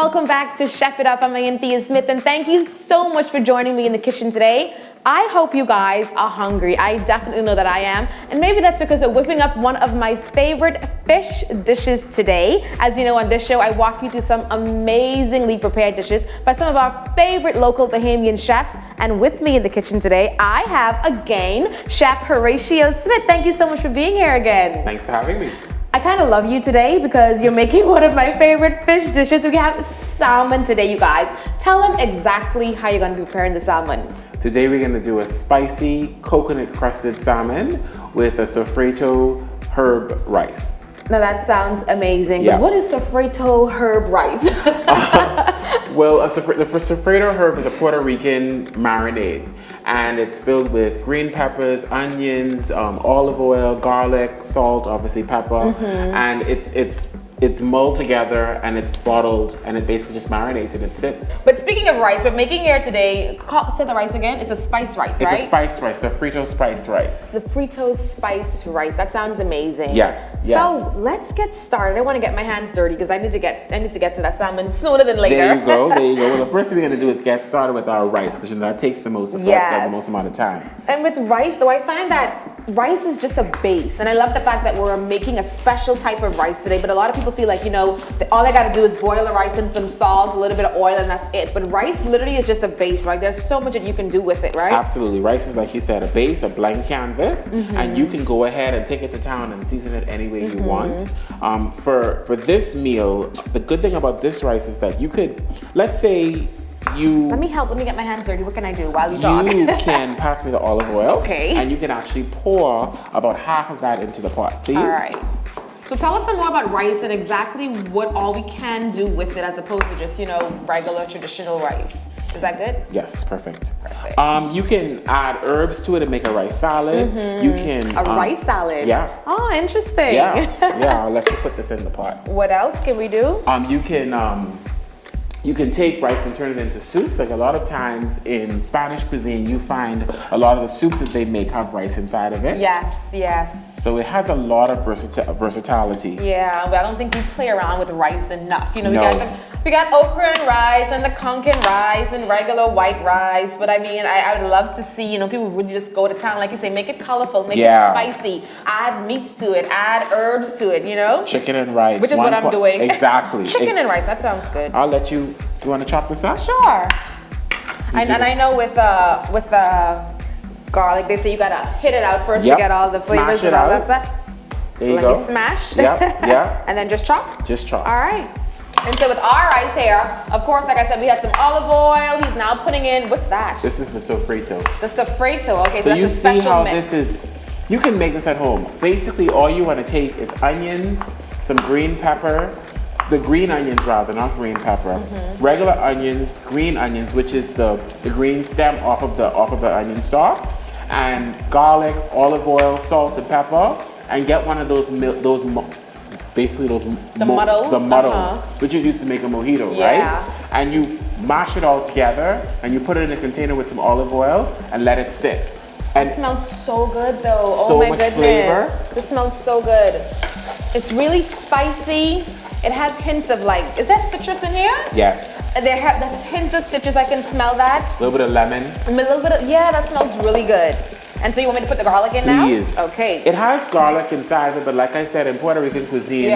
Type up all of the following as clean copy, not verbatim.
welcome back to Chef It Up. I'm Anthea Smith, and thank you so much for joining me in the kitchen today. I hope you guys are hungry. I definitely know that I am, and maybe that's because we're whipping up one of my favorite fish dishes today. As you know, on this show, I walk you through some amazingly prepared dishes by some of our favorite local Bahamian chefs, and with me in the kitchen today, I have again Chef Horatio Smith. Thank you so much for being here again. Thanks for having me. I kind of love you today because you're making one of my favorite fish dishes. We have salmon today, you guys. Tell them exactly how you're going to be preparing the salmon. Today we're going to do a spicy coconut crusted salmon with a sofrito herb rice. Now that sounds amazing. Yeah. But what is sofrito herb rice? Well, the sofrito herb is a Puerto Rican marinade, and it's filled with green peppers, onions, olive oil, garlic, salt, obviously pepper, and it's mulled together and it's bottled, and it basically just marinates and it sits. But speaking of rice, we're making here today, say the rice again, it's a spice rice, right? It's a spice rice, sofrito spice rice. Sofrito spice rice, that sounds amazing. Yes, yes. So let's get started. I want to get my hands dirty because I need to get to that salmon sooner than later. There you go, there you go. Well, the first thing we're gonna do is get started with our rice, because that takes the most the most amount of time. And with rice though, I find that rice is just a base, and I love the fact that we're making a special type of rice today, but a lot of people feel like, you know, all I gotta do is boil the rice in some salt, a little bit of oil, and that's it. But rice literally is just a base, right? There's so much that you can do with it, right? Absolutely. Rice is, like you said, a base, a blank canvas, and you can go ahead and take it to town and season it any way you want. For this meal, the good thing about this rice is that you could, let's say Let me get my hands dirty. What can I do while you talk? You can pass me the olive oil. Okay. And you can actually pour about half of that into the pot, please. All right. So tell us some more about rice and exactly what all we can do with it as opposed to just, you know, regular traditional rice. Is that good? Yes, it's perfect. Perfect. You can add herbs to it and make a rice salad. You can... A rice salad? Yeah. Oh, interesting. Yeah, I'll let you put this in the pot. What else can we do? You can take rice and turn it into soups. Like a lot of times in Spanish cuisine, you find a lot of the soups that they make have rice inside of it. Yes, yes. So it has a lot of versatility. Yeah, but I don't think we play around with rice enough. You know, No. we got okra and rice and the conch and rice and regular white rice. But I mean, I would love to see, you know, people would just go to town, like you say, make it colorful, make it spicy, add meats to it, add herbs to it, you know? Chicken and rice. Which is what I'm doing. Exactly. Chicken and rice, that sounds good. I'll let you, do you want to chop this up? Sure. And I know with garlic, they say you gotta hit it out first to get all the flavors and all that stuff. There you let go. me smash. Yeah. And then just chop? Just chop. All right. And so with our rice here, of course, like I said, we had some olive oil. He's now putting in, what's that? This is the sofrito. The sofrito, okay, so that's you a special see how mix. this is, you can make this at home. Basically, all you want to take is onions, some green pepper, the green onions rather, not green pepper. Regular onions, green onions, which is the green stem off of the onion stalk, and garlic, olive oil, salt, and pepper, and get one of those muddles, which you use to make a mojito, right? And you mash it all together, and you put it in a container with some olive oil, and let it sit. And it smells so good though. So oh my much goodness. flavor. This smells so good. It's really spicy. It has hints of like, is there citrus in here? Yes. There's hints of citrus, I can smell that. A little bit of lemon. A little bit of, yeah, that smells really good. And so you want me to put the garlic in now? Please. Okay. It has garlic inside of it, but like I said, in Puerto Rican cuisine,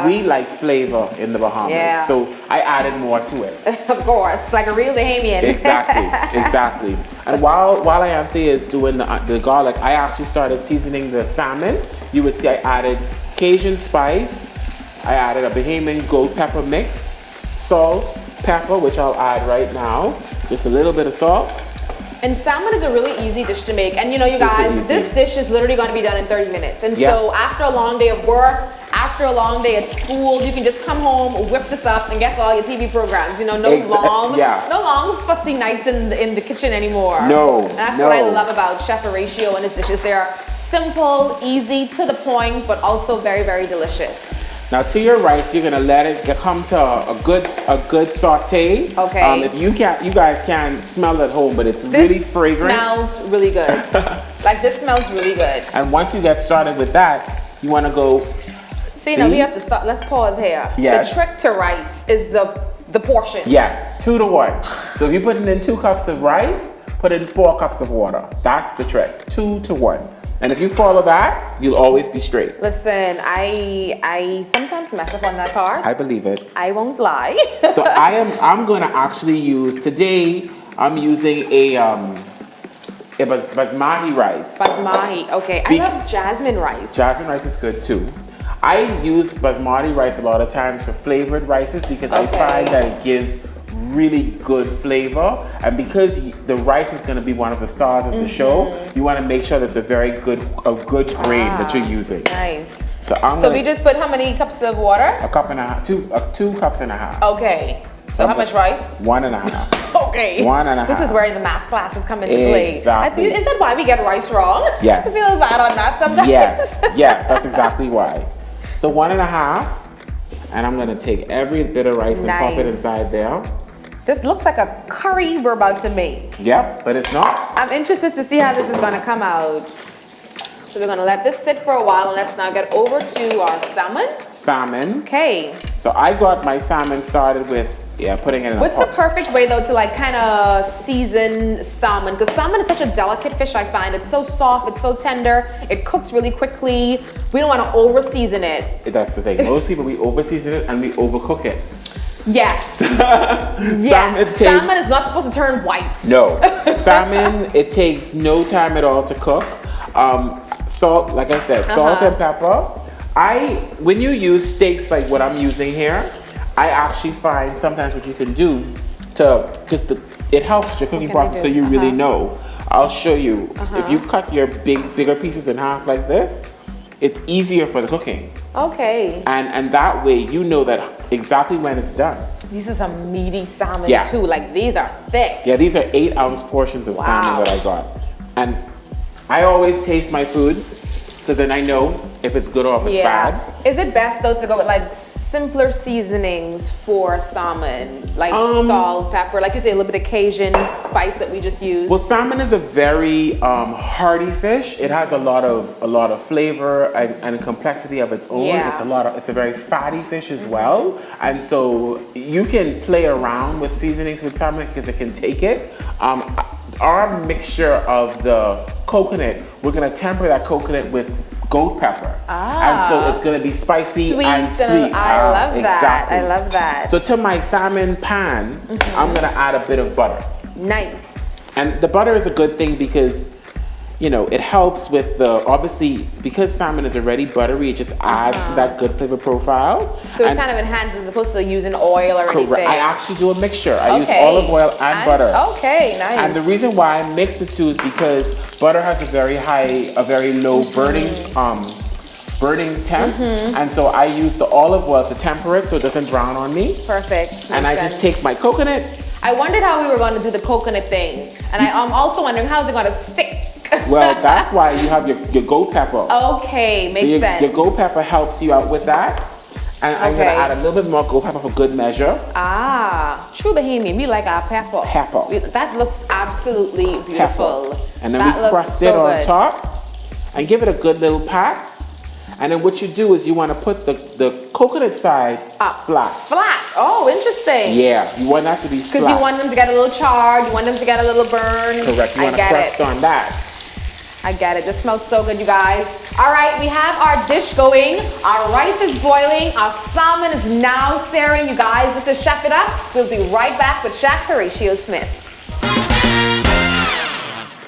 we like flavor in the Bahamas. Yeah. So I added more to it. Of course, like a real Bahamian. Exactly. And while Anthea is doing the garlic, I actually started seasoning the salmon. You would see I added Cajun spice. I added a Bahamian gold pepper mix, salt, pepper, which I'll add right now. Just a little bit of salt. And salmon is a really easy dish to make. And you know, you guys, this dish is literally going to be done in 30 minutes. And so after a long day of work, after a long day at school, you can just come home, whip this up, and get all your TV programs. You know, no long fussy nights in the kitchen anymore. No. And that's what I love about Chef Horatio and his dishes. They're simple, easy, to the point, but also very, very delicious. Now to your rice, you're gonna let it come to a good saute. Okay. If you guys can't smell it at home, but it's really fragrant. This smells really good. Like this smells really good. And once you get started with that, you want to go. See, now we have to stop. Let's pause here. Yes. The trick to rice is the the portion. Yes, 2 to 1. So if you're putting in 2 cups of rice, put in 4 cups of water. That's the trick, 2 to 1. And if you follow that, you'll always be straight. Listen, I sometimes mess up on that part. I believe it. I won't lie. So I'm gonna actually use, today, I'm using a basmati rice. Basmati, okay. I love jasmine rice. Jasmine rice is good too. I use basmati rice a lot of times for flavored rices because I find that it gives really good flavor, and because the rice is going to be one of the stars of the show, you want to make sure that's a good grain that you're using. Nice. So we just put how many cups of water? A cup and a half, 2 cups and a half. Okay. So how much rice? 1.5. Okay. 1.5. This is where the math classes come into play. Exactly. Is that why we get rice wrong? Yes. I feel bad on that sometimes. Yes, that's exactly why. So 1.5, and I'm gonna take every bit of rice and pop it inside there. This looks like a curry we're about to make. Yep, but it's not. I'm interested to see how this is gonna come out. So we're gonna let this sit for a while, and let's now get over to our salmon. Salmon. Okay. So I got my salmon started with putting it in a pot. What's the perfect way though to like kind of season salmon? Because salmon is such a delicate fish, I find. It's so soft, it's so tender, it cooks really quickly. We don't want to over season it. That's the thing. Most people, we over season it and we overcook it. Yes. Yes. Salmon is not supposed to turn white. No. Salmon, it takes no time at all to cook. Salt, like I said, salt and pepper. When you use steaks like what I'm using here, I actually find sometimes what you can do because it helps with your cooking process so you really know. I'll show you. If you cut your bigger pieces in half like this, it's easier for the cooking. Okay. And that way you know that exactly when it's done. These are some meaty salmon too. Like these are thick. Yeah, these are 8-ounce portions of salmon that I got. And I always taste my food because then I know if it's good or if it's bad. Is it best though to go with like simpler seasonings for salmon, like salt, pepper, like you say, a little bit of Cajun spice that we just used? Well, salmon is a very hearty fish. It has a lot of flavor and complexity of its own. Yeah. It's a very fatty fish as well, and so you can play around with seasonings with salmon because it can take it. Our mixture of the coconut, we're gonna temper that coconut with goat pepper. And so it's gonna be spicy and sweet. I love that. Exactly. I love that. So to my salmon pan, I'm gonna add a bit of butter. Nice. And the butter is a good thing because, you know, it helps with obviously, because salmon is already buttery, it just adds to that good flavor profile. So it kind of enhances as opposed to using oil or anything. I actually do a mixture. I use olive oil and butter. Okay, nice. And the reason why I mix the two is because butter has a very low burning temp. And so I use the olive oil to temper it so it doesn't brown on me. Perfect. And I just take my coconut. I wondered how we were going to do the coconut thing. And I'm also wondering how is it going to stick? Well, that's why you have your goat pepper. Okay, makes sense. Your goat pepper helps you out with that. And I'm going to add a little bit more goat pepper for good measure. True Bahamian, we like our pepper. That looks absolutely beautiful. And then we crust it on top and give it a good little pat. And then what you do is you want to put the coconut side flat. Flat. Oh, interesting. Yeah, you want that to be flat. Because you want them to get a little charred, you want them to get a little burn. Correct, you want to crust on that. I get it. This smells so good, you guys. All right, we have our dish going. Our rice is boiling. Our salmon is now searing, you guys. This is Chef It Up. We'll be right back with Chef Horatio Smith.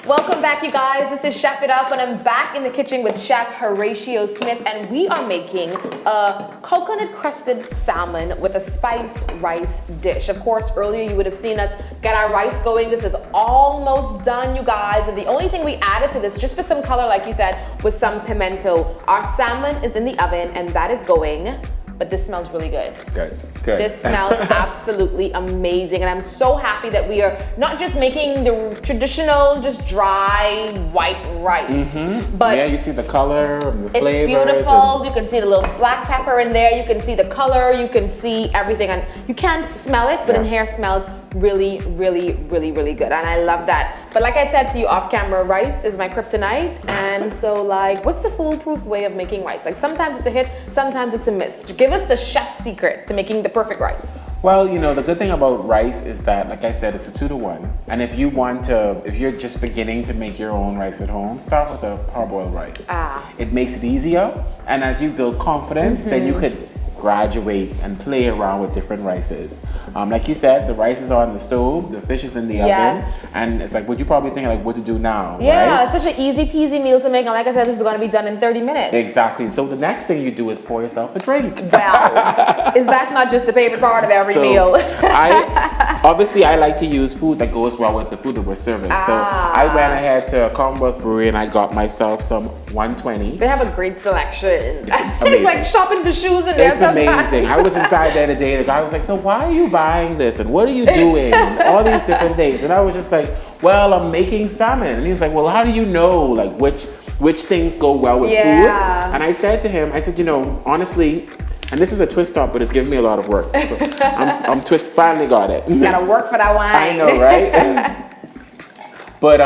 Welcome back, you guys. This is Chef It Up, and I'm back in the kitchen with Chef Horatio Smith, and we are making a coconut crusted salmon with a spiced rice dish. Of course, earlier you would have seen us get our rice going. This is almost done, you guys, and the only thing we added to this, just for some color, like you said, was some pimento. Our salmon is in the oven, and that is going. But this smells really good. Good. This smells absolutely amazing. And I'm so happy that we are not just making the traditional, just dry white rice. But yeah, you see the color, the flavors. It's beautiful. You can see the little black pepper in there. You can see the color. You can see everything. And you can't smell it, but in here it smells really, really, really, really good. And I love that. But like I said to you off camera, rice is my kryptonite. And so like, what's the foolproof way of making rice? Like sometimes it's a hit, sometimes it's a miss. Give us the chef's secret to making the perfect rice. Well, you know, the good thing about rice is that, like I said, it's a 2-to-1. And if you're just beginning to make your own rice at home, start with a parboiled rice. It makes it easier. And as you build confidence, then you could graduate and play around with different rices. Like you said, the rice is on the stove, the fish is in the oven, and it's like what you probably think like what to do now. Yeah, right? it's such an easy peasy meal to make, and like I said, this is going to be done in 30 minutes. Exactly. So the next thing you do is pour yourself a drink. Well, is that not just the favorite part of every meal? I like to use food that goes well with the food that we're serving. So I went ahead to Commonwealth Brewery and I got myself some 120. They have a great selection. It's It's like shopping for shoes in there sometimes. Amazing. I was inside the other day. The guy was like, "So why are you buying this? And what are you doing? All these different things." And I was just like, "Well, I'm making salmon." And he was like, "Well, how do you know like which things go well with food?" And I said to him, I said, "You know, honestly." And this is a twist top, but it's giving me a lot of work. So finally got it. You gotta work for that wine. I know, right? But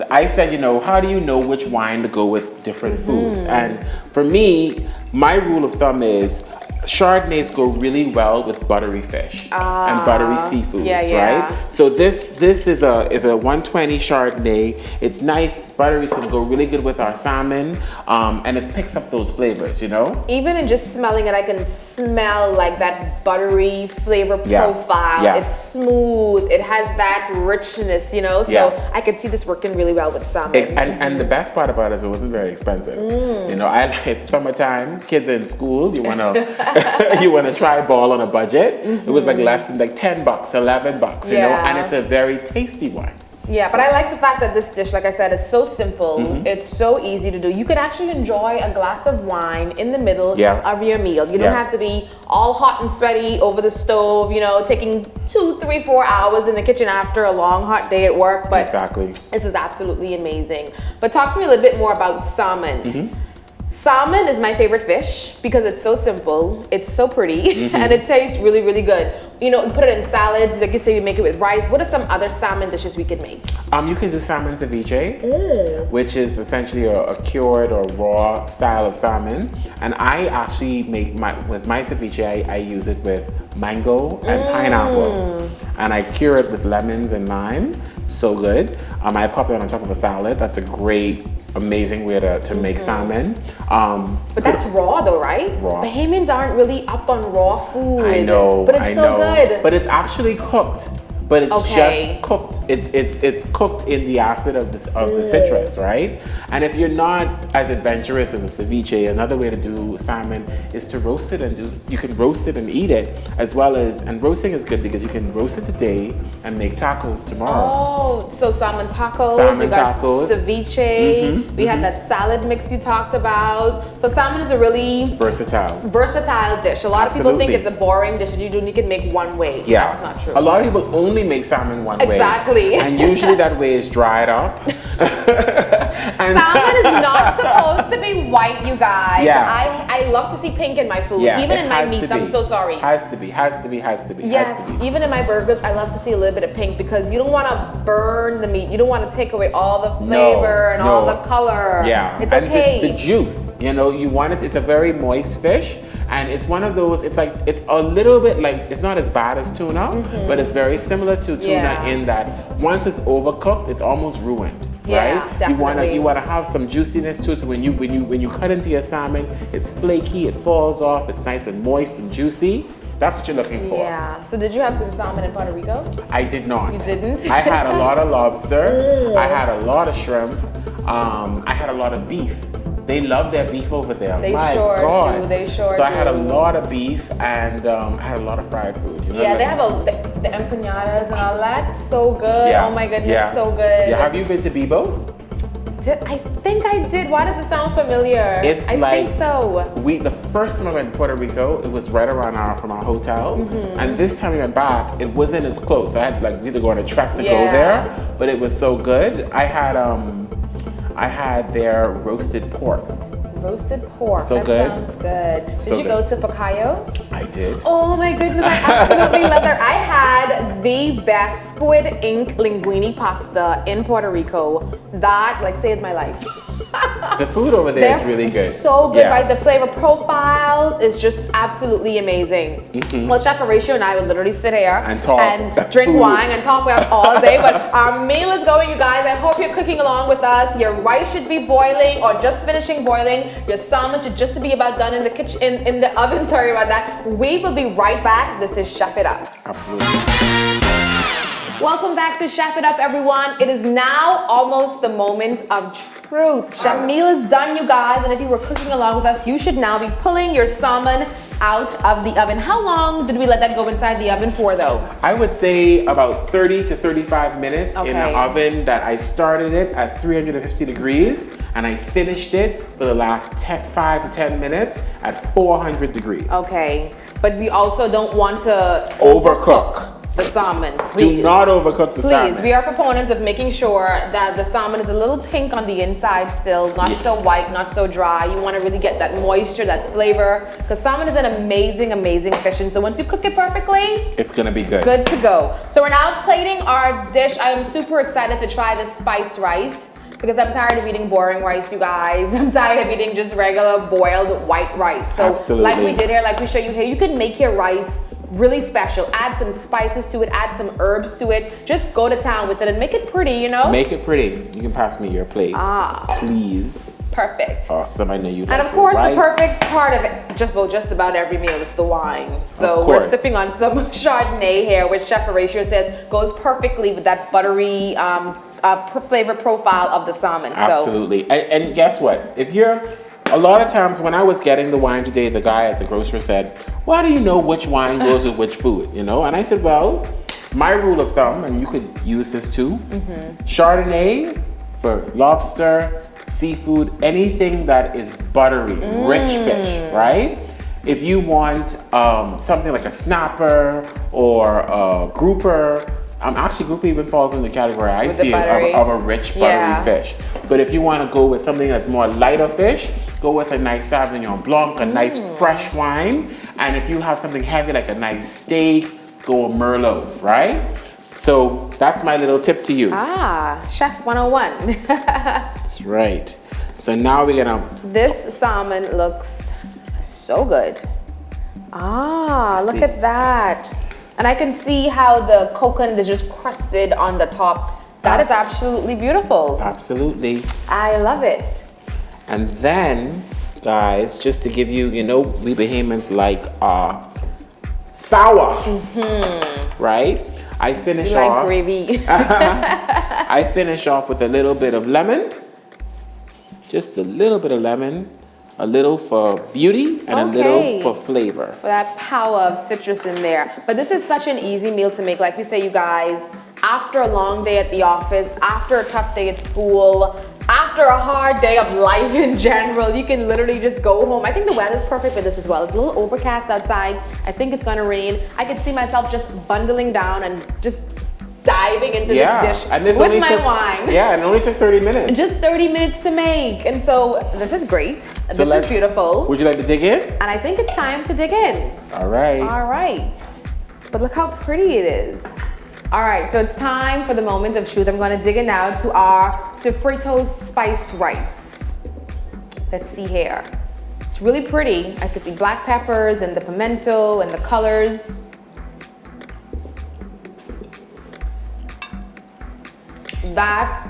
I said, you know, how do you know which wine to go with different foods? And for me, my rule of thumb is Chardonnays go really well with buttery fish and buttery seafoods, right? So this is a 120 Chardonnay. It's nice, it's buttery, it's gonna go really good with our salmon, and it picks up those flavors, you know? Even in just smelling it, I can smell like that buttery flavor profile. Yeah. It's smooth, it has that richness, you know? So I could see this working really well with salmon. And the best part about it is it wasn't very expensive. You know, it's summertime, kids are in school, you wanna try ball on a budget. It was like less than like $10, $11, you know, and it's a very tasty one. Yeah, but I like the fact that this dish, like I said, is so simple. It's so easy to do. You can actually enjoy a glass of wine in the middle of your meal. You don't have to be all hot and sweaty over the stove, you know, taking 2, 3, 4 hours in the kitchen after a long, hot day at work. But this is absolutely amazing. But talk to me a little bit more about salmon. Salmon is my favorite fish because it's so simple, it's so pretty, and it tastes really, really good. You know, you put it in salads, like you say, you make it with rice. What are some other salmon dishes we could make? You can do salmon ceviche, which is essentially a cured or raw style of salmon. And I actually make with my ceviche, I use it with mango and pineapple. And I cure it with lemons and lime. So good. I pop it on top of a salad. That's a great, amazing way to make salmon. But that's raw though, right? Raw. Bahamians aren't really up on raw food. I know, but it's so good. But it's actually cooked. But it's just cooked. It's cooked in the acid of the citrus, right? And if you're not as adventurous as a ceviche, another way to do salmon is to roast it you can roast it and eat it, as well as, and roasting is good because you can roast it today and make tacos tomorrow. Oh, so salmon tacos, we got ceviche, we had that salad mix you talked about. So salmon is a really versatile dish. A lot of people think it's a boring dish and you can make one way. Yeah. That's not true. A lot of people only make salmon one way. Exactly. And usually that way is dried up. Salmon is not supposed to be white, you guys. Yeah. I love to see pink in my food. Yeah, even in my meats, I'm so sorry. Has to be. Yes, even in my burgers, I love to see a little bit of pink because you don't want to burn the meat. You don't want to take away all the flavor and all the color. Yeah. It's okay. And the juice, you know, you want it, it's a very moist fish. And it's one of those, it's a little bit like, it's not as bad as tuna, but it's very similar to tuna in that once it's overcooked, it's almost ruined, right? Definitely. You wanna have some juiciness too, so when you cut into your salmon, it's flaky, it falls off, it's nice and moist and juicy. That's what you're looking for. Yeah. So did you have some salmon in Puerto Rico? I did not. You didn't? I had a lot of lobster. I had a lot of shrimp. I had a lot of beef. They love their beef over there. They My sure God. do. They sure do. So I had a lot of beef and I had a lot of fried foods. They have the empanadas and all that. So good. Oh my goodness, so good. Yeah. Have you been to Bebo's? I think I did. Why does it sound familiar? I think so. The first time I went to Puerto Rico, it was right around from our hotel. And this time we went back, it wasn't as close. I had we had to go on a trek to go there, but it was so good. I had their roasted pork. roasted pork. So that good. Sounds good. Did So you go to Picayo? I did. Oh my goodness, I absolutely love that. I had the best squid ink linguine pasta in Puerto Rico. That like saved my life. The food over there is really good. So good, Yeah. right? The flavor profiles is just absolutely amazing. Well, Chef Horatio and I would literally sit here And talk. and drink Food. wine and talk about all day. But our meal is going, you guys. I hope you're cooking along with us. Your rice should be boiling or just finishing boiling. Your salmon should just be about done in the kitchen, in the oven. Sorry about that. We will be right back. This is Chef It Up. Absolutely. Welcome back to Chef It Up, everyone. It is now almost the moment of truth. Chef meal is done, you guys, and if you were cooking along with us, you should now be pulling your salmon out of the oven. How long did we let that go inside the oven for, though? I would say about 30 to 35 minutes in Okay. the oven that I started it at 350 degrees and I finished it for the last 5 to 10 minutes at 400 degrees. Okay, but we also don't want to Overcook. the salmon, please. Do not overcook the salmon. Please, we are proponents of making sure that the salmon is a little pink on the inside still, not so white, not so dry. You want to really get that moisture, that flavor, because salmon is an amazing, amazing fish. And so once you cook it perfectly, It's gonna be good. good to go. So we're now plating our dish. I am super excited to try this spiced rice because I'm tired of eating boring rice, you guys. I'm tired of eating just regular boiled white rice. So Absolutely. like we did here, like we show you here, you can make your rice really special. Add some spices to it, add some herbs to it. Just go to town with it and make it pretty, you know? Make it pretty. You can pass me your plate. Please. Perfect. Awesome. I know you like And of course, your rice. the perfect part of it, just about every meal is the wine. So Of we're course. sipping on some Chardonnay here, which Chef Horatio says goes perfectly with that buttery flavor profile of the salmon. Absolutely. And guess what? If you're, a lot of times when I was getting the wine today, the guy at the grocer said, why do you know which wine goes with which food? You know? And I said, well, my rule of thumb, and you could use this too, Chardonnay for lobster, seafood, anything that is buttery, rich fish, right? If you want something like a snapper or a grouper, actually grouper even falls in the category I With the feel buttery. of a rich buttery Yeah. fish. But if you want to go with something that's more lighter fish, go with a nice Sauvignon Blanc, a nice fresh wine. And if you have something heavy like a nice steak, go with Merlot, right? So that's my little tip to you. Chef 101. That's right. So now we're gonna, This salmon looks so good. Look See. at that. And I can see how the coconut is just crusted on the top. That is absolutely beautiful. absolutely. I love it. And then, guys, just to give you, you know, we Bahamians like sour, right? I finish You like off. gravy. I finish off with a little bit of lemon, just a little bit of lemon, a little for beauty and a Okay. little for flavor. For that power of citrus in there. But this is such an easy meal to make. Like we say, you guys, after a long day at the office, after a tough day at school, after a hard day of life in general, you can literally just go home. I think the weather's perfect for this as well. It's a little overcast outside. I think it's gonna rain. I could see myself just bundling down and just diving into this dish and this with only my took, wine. Yeah, and it only took 30 minutes. Just 30 minutes to make. And so this is great. So This is beautiful. Would you like to dig in? And I think it's time to dig in. All right. All right. But look how pretty it is. All right, so it's time for the moment of truth. I'm gonna dig in now to our sofrito spiced rice. Let's see here. It's really pretty. I could see black peppers and the pimento and the colors. That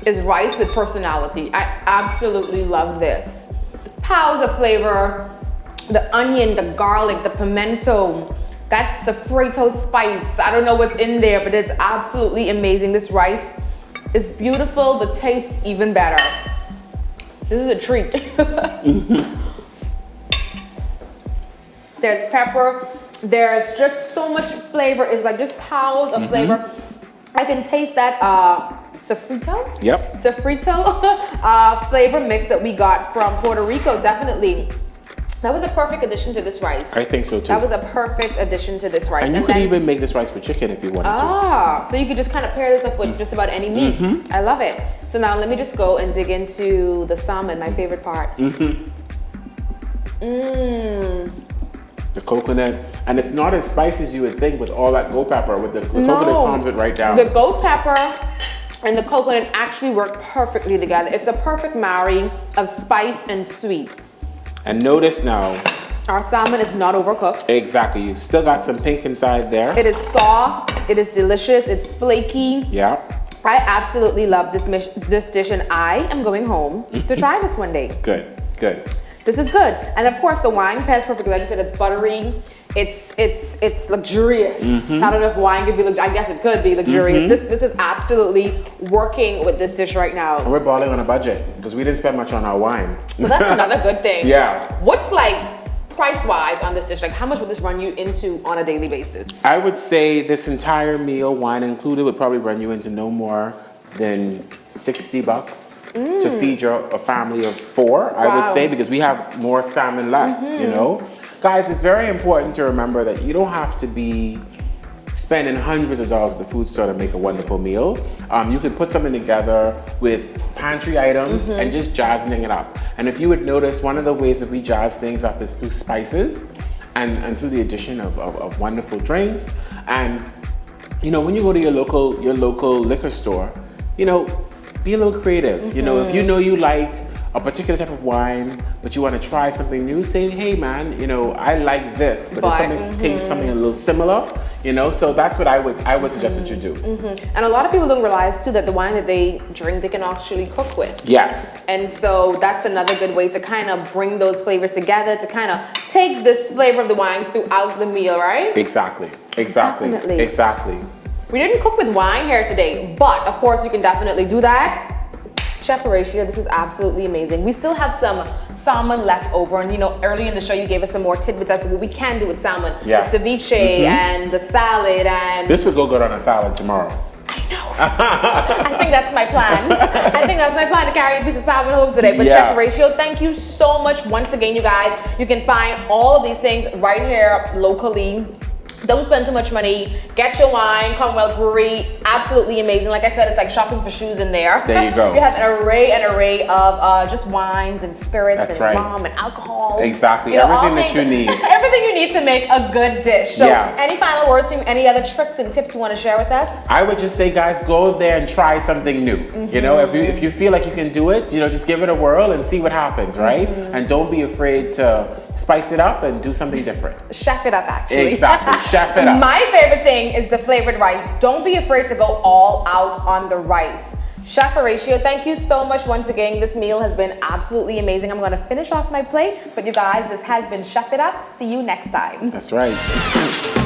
is rice with personality. I absolutely love this. Powers of flavor, the onion, the garlic, the pimento, that sofrito spice. I don't know what's in there, but it's absolutely amazing. This rice is beautiful, but tastes even better. This is a treat. There's pepper. There's just so much flavor. It's like just powers of flavor. I can taste that sofrito? Yep. Sofrito flavor mix that we got from Puerto Rico, definitely. That was a perfect addition to this rice. I think so too. That was a perfect addition to this rice. And you could even make this rice with chicken if you wanted to. Ah, so you could just kind of pair this up with just about any meat. I love it. So now let me just go and dig into the salmon, my favorite part. The coconut, and it's not as spicy as you would think with all that goat pepper. With the coconut calms it right down. The goat pepper and the coconut actually work perfectly together. It's a perfect marry of spice and sweet. And notice now, our salmon is not overcooked. Exactly, you still got some pink inside there. It is soft, it is delicious, it's flaky. Yeah. I absolutely love this dish, and I am going home to try this one day. Good, good. This is good. And of course the wine pairs perfectly. Like I said, it's buttery. It's luxurious. I don't know if wine could be I guess it could be luxurious. This is absolutely working with this dish right now. And we're balling on a budget because we didn't spend much on our wine. So that's another good thing. Yeah. What's like price-wise on this dish? Like how much would this run you into on a daily basis? I would say this entire meal, wine included, would probably run you into no more than $60 to feed a family of 4, I would say, because we have more salmon left, you know? Guys, it's very important to remember that you don't have to be spending hundreds of dollars at the food store to make a wonderful meal. You can put something together with pantry items and just jazzing it up. And if you would notice, one of the ways that we jazz things up is through spices and through the addition of wonderful drinks. And, you know, when you go to your local liquor store, you know, be a little creative. You know, if you know you like a particular type of wine, but you want to try something new, say, hey man, you know, I like this, but it's something tastes something a little similar, you know. So that's what I would suggest that you do. And a lot of people don't realize too that the wine that they drink, they can actually cook with. Yes. And so that's another good way to kind of bring those flavors together, to kind of take this flavor of the wine throughout the meal, right? Exactly. Definitely. Exactly. We didn't cook with wine here today, but of course you can definitely do that. Chef Horatio, this is absolutely amazing. We still have some salmon left over, and you know, earlier in the show you gave us some more tidbits as to what we can do with salmon. Yeah. The ceviche and the salad and... This would go good on a salad tomorrow. I know. I think that's my plan. I think that's my plan, to carry a piece of salmon home today. But Chef Horatio, thank you so much once again, you guys. You can find all of these things right here locally. Don't spend too much money. Get your wine, Commonwealth Brewery. Absolutely amazing. Like I said, it's like shopping for shoes in there. There you go. You have an array of just wines and spirits and rum and alcohol. Exactly. Everything that you need. Everything you need to make a good dish. So any final words from you? Any other tricks and tips you want to share with us? I would just say, guys, go there and try something new. You know, if you feel like you can do it, you know, just give it a whirl and see what happens, right? And don't be afraid to spice it up and do something different. Chef it up, actually. Exactly. Chef it up. My favorite thing is the flavored rice. Don't be afraid to go all out on the rice. Chef Horatio, thank you so much once again. This meal has been absolutely amazing. I'm going to finish off my plate, but you guys, this has been Chef It Up. See you next time. That's right.